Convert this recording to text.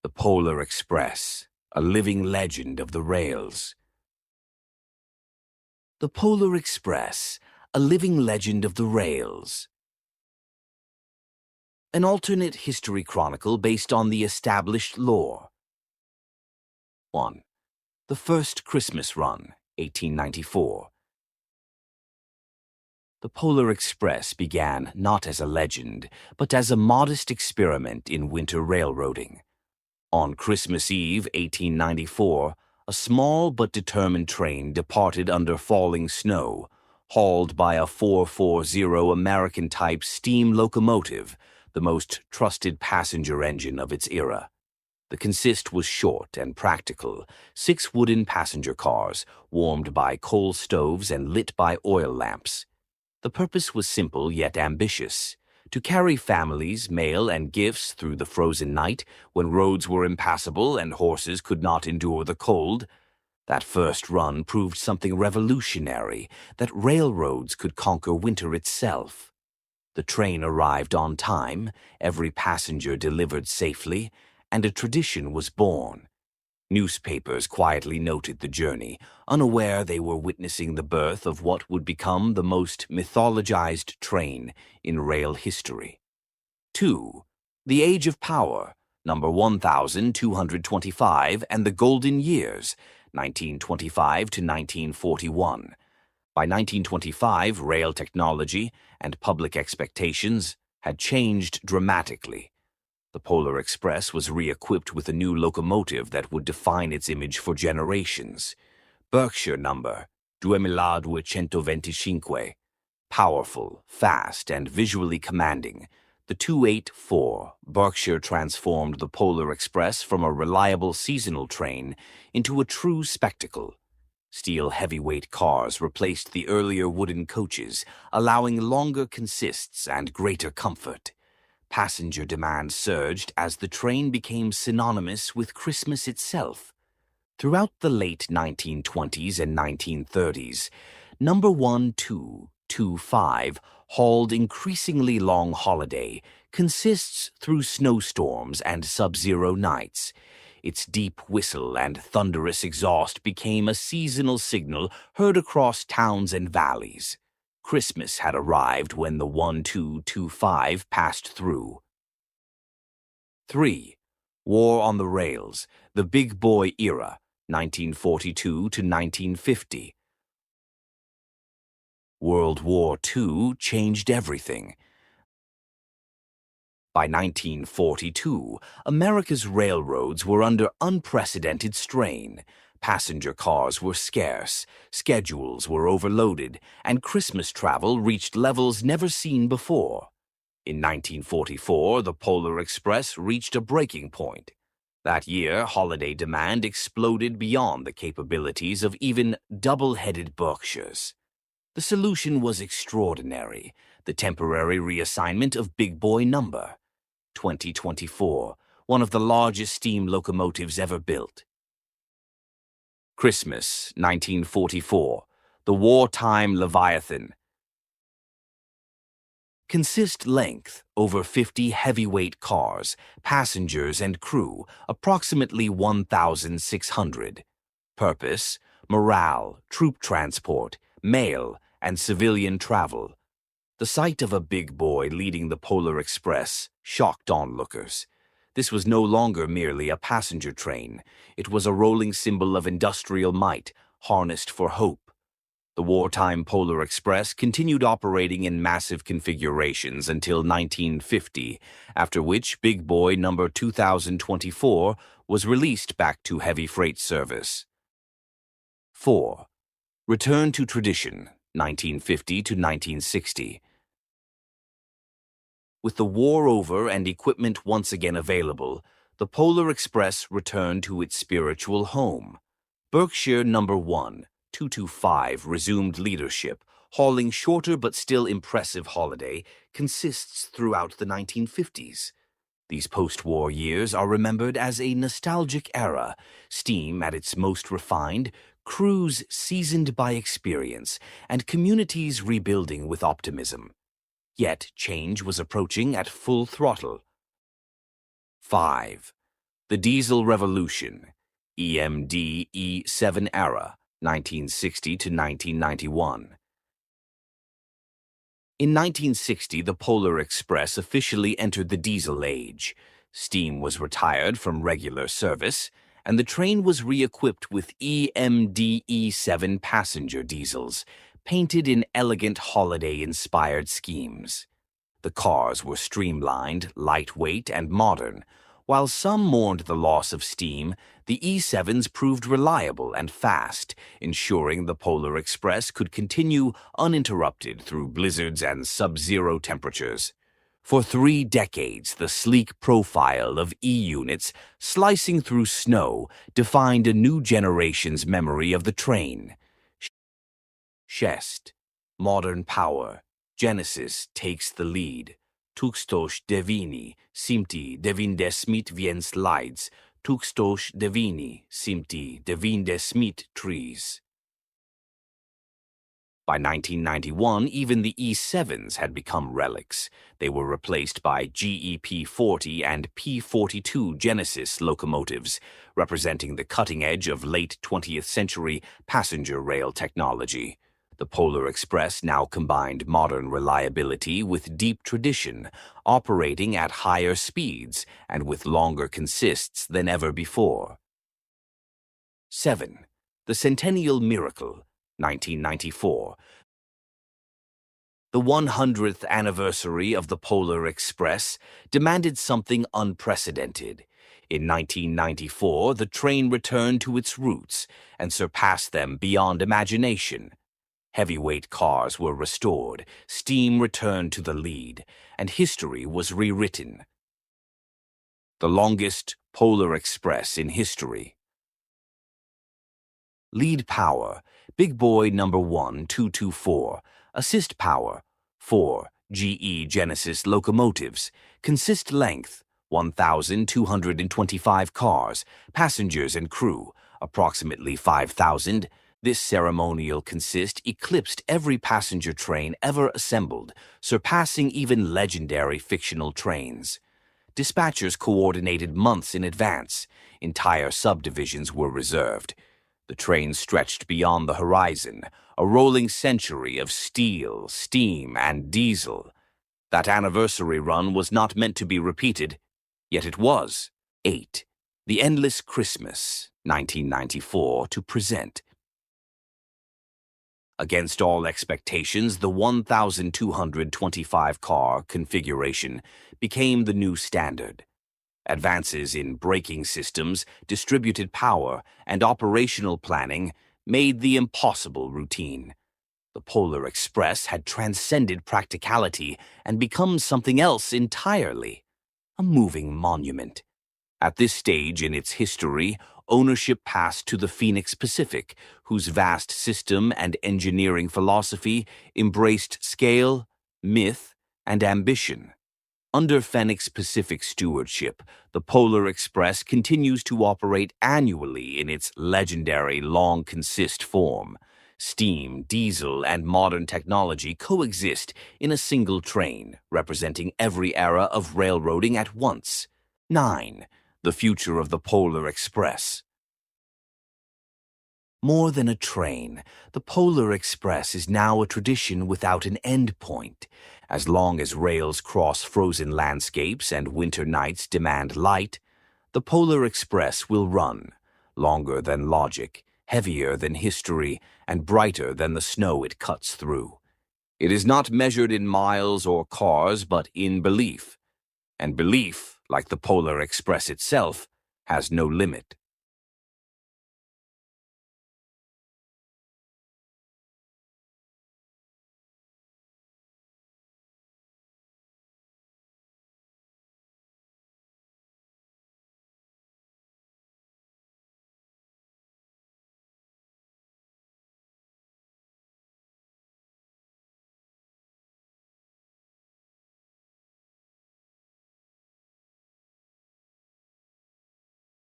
The Polar Express, a living legend of the rails. The Polar Express, a living legend of the rails. An alternate history chronicle based on the established lore. 1. The First Christmas Run, 1894. The Polar Express began not as a legend, but as a modest experiment in winter railroading. On Christmas Eve, 1894, a small but determined train departed under falling snow, hauled by a 440 American-type steam locomotive, the most trusted passenger engine of its era. The consist was short and practical, 6 wooden passenger cars, warmed by coal stoves and lit by oil lamps. The purpose was simple yet ambitious: to carry families, mail, and gifts through the frozen night when roads were impassable and horses could not endure the cold. That first run proved something revolutionary, that railroads could conquer winter itself. The train arrived on time, every passenger delivered safely, and a tradition was born. Newspapers quietly noted the journey, unaware they were witnessing the birth of what would become the most mythologized train in rail history. 2. The Age of Power, number 1225, and the Golden Years, 1925 to 1941. By 1925, rail technology and public expectations had changed dramatically. The Polar Express was re-equipped with a new locomotive that would define its image for generations. Berkshire number 2225. Powerful, fast, and visually commanding, the 284 Berkshire transformed the Polar Express from a reliable seasonal train into a true spectacle. Steel heavyweight cars replaced the earlier wooden coaches, allowing longer consists and greater comfort. Passenger demand surged as the train became synonymous with Christmas itself. Throughout the late 1920s and 1930s, number 1225 hauled increasingly long holiday consists through snowstorms and sub-zero nights. Its deep whistle and thunderous exhaust became a seasonal signal heard across towns and valleys. Christmas had arrived when the 1225 passed through. 3. War on the Rails, the Big Boy Era, 1942 to 1950. World War II changed everything. By 1942, America's railroads were under unprecedented strain. Passenger cars were scarce, schedules were overloaded, and Christmas travel reached levels never seen before. In 1944, the Polar Express reached a breaking point. That year, holiday demand exploded beyond the capabilities of even double-headed Berkshires. The solution was extraordinary: the temporary reassignment of Big Boy number 2024, one of the largest steam locomotives ever built. Christmas, 1944, the wartime Leviathan. Consist length, over 50 heavyweight cars, passengers and crew, approximately 1,600. Purpose: morale, troop transport, mail, and civilian travel. The sight of a big boy leading the Polar Express shocked onlookers. This was no longer merely a passenger train. It was a rolling symbol of industrial might, harnessed for hope. The wartime Polar Express continued operating in massive configurations until 1950, after which Big Boy number 2024 was released back to heavy freight service. 4. Return to tradition, 1950 to 1960. With the war over and equipment once again available, the Polar Express returned to its spiritual home. Berkshire number 1225 resumed leadership, hauling shorter but still impressive holiday consists throughout the 1950s. These post-war years are remembered as a nostalgic era, steam at its most refined, crews seasoned by experience, and communities rebuilding with optimism. Yet change was approaching at full throttle. 5. The Diesel Revolution, EMD E7 era, 1960 to 1991. In 1960, the Polar Express officially entered the diesel age. Steam was retired from regular service, and the train was re-equipped with EMD E7 passenger diesels, painted in elegant holiday-inspired schemes. The cars were streamlined, lightweight, and modern. While some mourned the loss of steam, the E7s proved reliable and fast, ensuring the Polar Express could continue uninterrupted through blizzards and sub-zero temperatures. For 3 decades, the sleek profile of E-units slicing through snow defined a new generation's memory of the train. Chest, modern power, Genesis takes the lead. Tukstosh devini, simti devindesmit viens lides, tukstosh devini, simti devindesmit trees. By 1991, even the E7s had become relics. They were replaced by GEP-40 and P-42 Genesis locomotives, representing the cutting edge of late 20th century passenger rail technology. The Polar Express now combined modern reliability with deep tradition, operating at higher speeds and with longer consists than ever before. 7. The Centennial Miracle, 1994. The 100th anniversary of the Polar Express demanded something unprecedented. In 1994, the train returned to its roots and surpassed them beyond imagination. Heavyweight cars were restored, steam returned to the lead, and history was rewritten. The longest Polar Express in history. Lead power, Big Boy number 1224. Assist power, 4 GE Genesis locomotives. Consist length, 1,225 cars, passengers and crew, approximately 5,000. This ceremonial consist eclipsed every passenger train ever assembled, surpassing even legendary fictional trains. Dispatchers coordinated months in advance. Entire subdivisions were reserved. The train stretched beyond the horizon, a rolling century of steel, steam, and diesel. That anniversary run was not meant to be repeated, yet it was. 8. The Endless Christmas, 1994, to present. Against all expectations, the 1,225-car configuration became the new standard. Advances in braking systems, distributed power, and operational planning made the impossible routine. The Polar Express had transcended practicality and become something else entirely, a moving monument. At this stage in its history, ownership passed to the Phoenix Pacific, whose vast system and engineering philosophy embraced scale, myth, and ambition. Under Phoenix Pacific stewardship, the Polar Express continues to operate annually in its legendary long consist form. Steam, diesel, and modern technology coexist in a single train, representing every era of railroading at once. 9. The future of the Polar Express. More than a train, the Polar Express is now a tradition without an end point. As long as rails cross frozen landscapes and winter nights demand light, the Polar Express will run, longer than logic, heavier than history, and brighter than the snow it cuts through. It is not measured in miles or cars, but in belief. And belief, like the Polar Express itself, has no limit.